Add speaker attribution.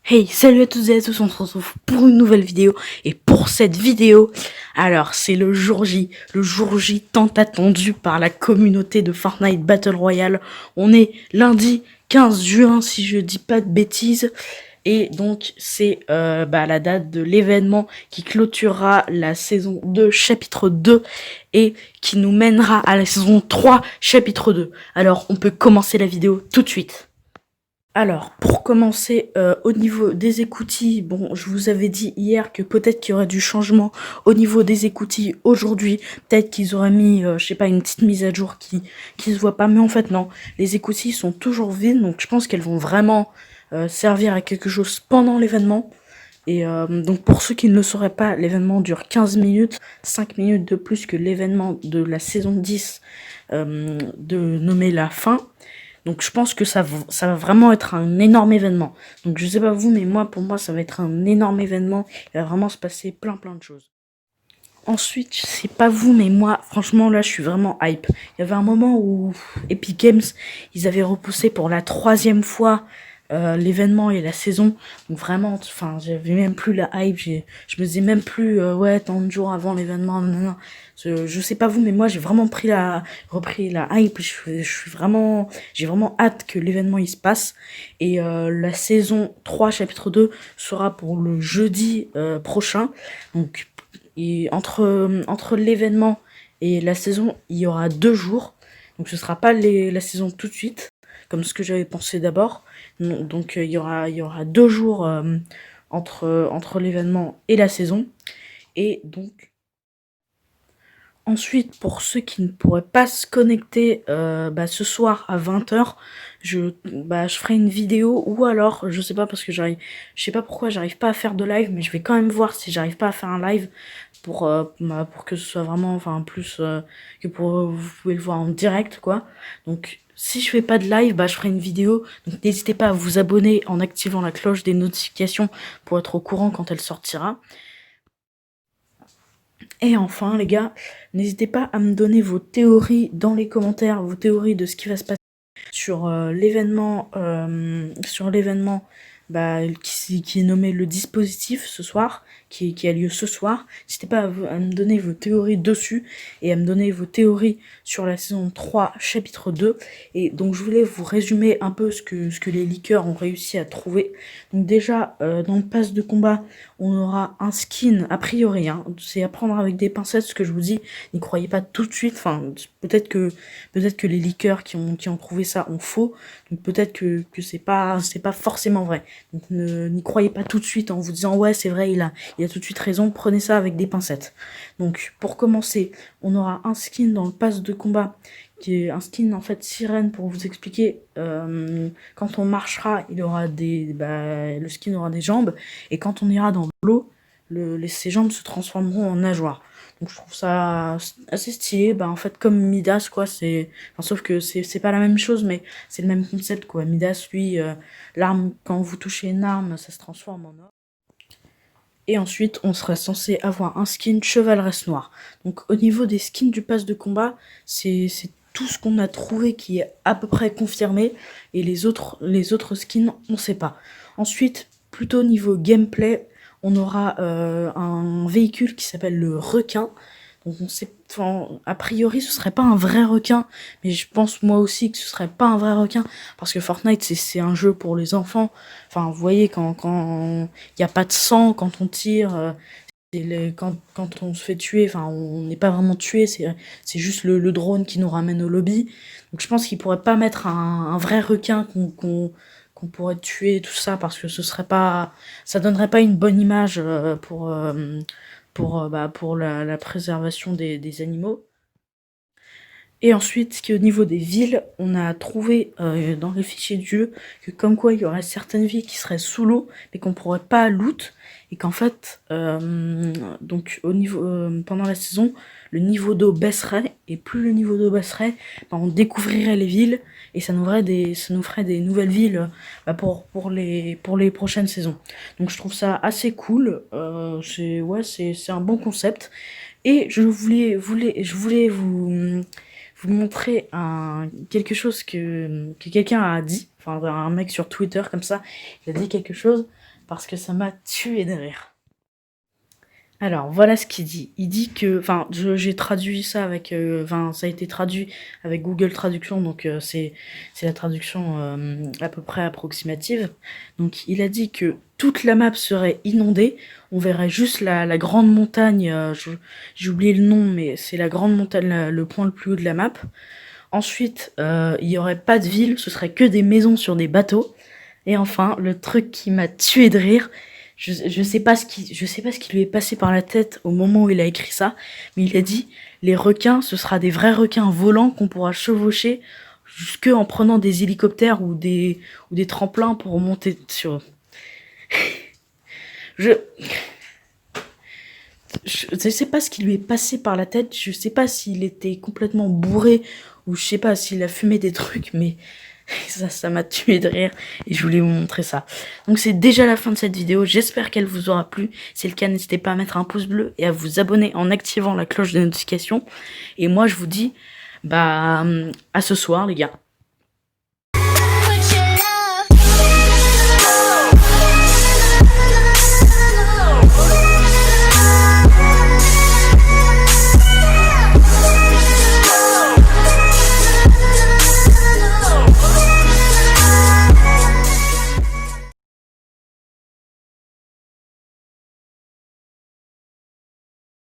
Speaker 1: Hey, salut à toutes et à tous, on se retrouve pour une nouvelle vidéo. Et pour cette vidéo, alors c'est le jour J tant attendu par la communauté de Fortnite Battle Royale. On est lundi 15 juin si je dis pas de bêtises. Et donc c'est la date de l'événement qui clôturera la saison 2 chapitre 2 et qui nous mènera à la saison 3 chapitre 2. Alors on peut commencer la vidéo tout de suite. Alors, pour commencer, au niveau des écoutilles, bon, je vous avais dit hier que peut-être qu'il y aurait du changement au niveau des écoutilles aujourd'hui. Peut-être qu'ils auraient mis, je sais pas, une petite mise à jour qui se voit pas. Mais en fait, non. Les écoutilles sont toujours vides, donc je pense qu'elles vont vraiment servir à quelque chose pendant l'événement. Et donc pour ceux qui ne le sauraient pas, l'événement dure 15 minutes, 5 minutes de plus que l'événement de la saison 10 de nommer la fin. Donc je pense que ça va vraiment être un énorme événement. Donc je sais pas vous, mais moi, pour moi, ça va être un énorme événement. Il va vraiment se passer plein de choses. Ensuite, je sais pas vous, mais moi, franchement, là, je suis vraiment hype. Il y avait un moment où Epic Games, ils avaient repoussé pour la 3e fois l'événement et la saison. Donc vraiment, enfin, j'avais même plus la hype. Je me disais même plus, ouais, tant de jours avant l'événement. Non. Je sais pas vous, mais moi, j'ai vraiment repris la hype. J'ai vraiment hâte que l'événement il se passe. Et la saison 3, chapitre 2, sera pour le jeudi prochain. Donc et entre l'événement et la saison, il y aura 2 jours. Donc ce sera pas la saison tout de suite, comme ce que j'avais pensé d'abord. Donc il y aura 2 jours entre l'événement et la saison. Et donc ensuite, pour ceux qui ne pourraient pas se connecter ce soir à 20h, je ferai une vidéo, ou alors, je sais pas parce que je sais pas pourquoi j'arrive pas à faire de live, mais je vais quand même voir si j'arrive pas à faire un live pour que ce soit vraiment, enfin, plus que vous pouvez le voir en direct, quoi. Donc, si je fais pas de live, je ferai une vidéo. Donc, n'hésitez pas à vous abonner en activant la cloche des notifications pour être au courant quand elle sortira. Et enfin, les gars, n'hésitez pas à me donner vos théories dans les commentaires, vos théories de ce qui va se passer sur l'événement qui est nommé le dispositif ce soir, qui a lieu ce soir. N'hésitez pas à me donner vos théories dessus et à me donner vos théories sur la saison 3, chapitre 2. Et donc je voulais vous résumer un peu ce que les leakers ont réussi à trouver. Donc déjà, dans le pass de combat, on aura un skin, a priori, hein, c'est à prendre avec des pincettes ce que je vous dis, n'y croyez pas tout de suite, enfin, peut-être que les leakers qui ont trouvé ça ont faux, donc peut-être que c'est pas forcément vrai. Donc n'y croyez pas tout de suite en vous disant ouais c'est vrai, il a tout de suite raison, prenez ça avec des pincettes. Donc pour commencer, on aura un skin dans le pass de combat qui est un skin en fait sirène pour vous expliquer. Quand on marchera, il aura le skin aura des jambes, et quand on ira dans l'eau, ces jambes se transformeront en nageoires. Donc je trouve ça assez stylé, en fait comme Midas quoi, sauf que c'est pas la même chose, mais c'est le même concept quoi. Midas lui, l'arme, quand vous touchez une arme, ça se transforme en or. Et ensuite, on serait censé avoir un skin chevaleresque noir. Donc au niveau des skins du pass de combat, c'est tout ce qu'on a trouvé qui est à peu près confirmé, et les autres skins, on sait pas. Ensuite, plutôt niveau gameplay, on aura un véhicule qui s'appelle le requin. Donc on sait, a priori ce serait pas un vrai requin, mais je pense moi aussi que ce serait pas un vrai requin, parce que Fortnite c'est un jeu pour les enfants. Enfin vous voyez, quand il y a pas de sang quand on tire, quand on se fait tuer, enfin on n'est pas vraiment tué, c'est juste le drone qui nous ramène au lobby. Donc je pense qu'ils pourraient pas mettre un vrai requin qu'on pourrait tuer, tout ça, parce que ça donnerait pas une bonne image pour la préservation des animaux. Et ensuite, ce qui est au niveau des villes, on a trouvé dans les fichiers du jeu que comme quoi il y aurait certaines villes qui seraient sous l'eau, mais qu'on pourrait pas loot, et qu'en fait, donc au niveau pendant la saison, le niveau d'eau baisserait, et plus le niveau d'eau baisserait, on découvrirait les villes, et ça nous ferait des nouvelles villes pour les prochaines saisons. Donc je trouve ça assez cool, c'est un bon concept. Et je voulais vous montrer quelque chose que quelqu'un a dit, enfin un mec sur Twitter comme ça, il a dit quelque chose. parce que ça m'a tué de rire. Alors, voilà ce qu'il dit. Il dit que, enfin, j'ai traduit ça avec, enfin, ça a été traduit avec Google Traduction, donc c'est la traduction à peu près approximative. Donc, il a dit que toute la map serait inondée. On verrait juste la grande montagne. J'ai oublié le nom, mais c'est la grande montagne, le point le plus haut de la map. Ensuite, il y aurait pas de ville, ce serait que des maisons sur des bateaux. Et enfin, le truc qui m'a tué de rire, je sais pas ce qui lui est passé par la tête au moment où il a écrit ça, mais il a dit les requins, ce sera des vrais requins volants qu'on pourra chevaucher jusque en prenant des hélicoptères ou des tremplins pour monter sur. je je sais pas ce qui lui est passé par la tête, je sais pas s'il était complètement bourré ou je sais pas s'il a fumé des trucs, mais ça m'a tué de rire et je voulais vous montrer ça. Donc c'est déjà la fin de cette vidéo, j'espère qu'elle vous aura plu. Si c'est le cas, n'hésitez pas à mettre un pouce bleu et à vous abonner en activant la cloche de notification. Et moi je vous dis, bah, à ce soir les gars.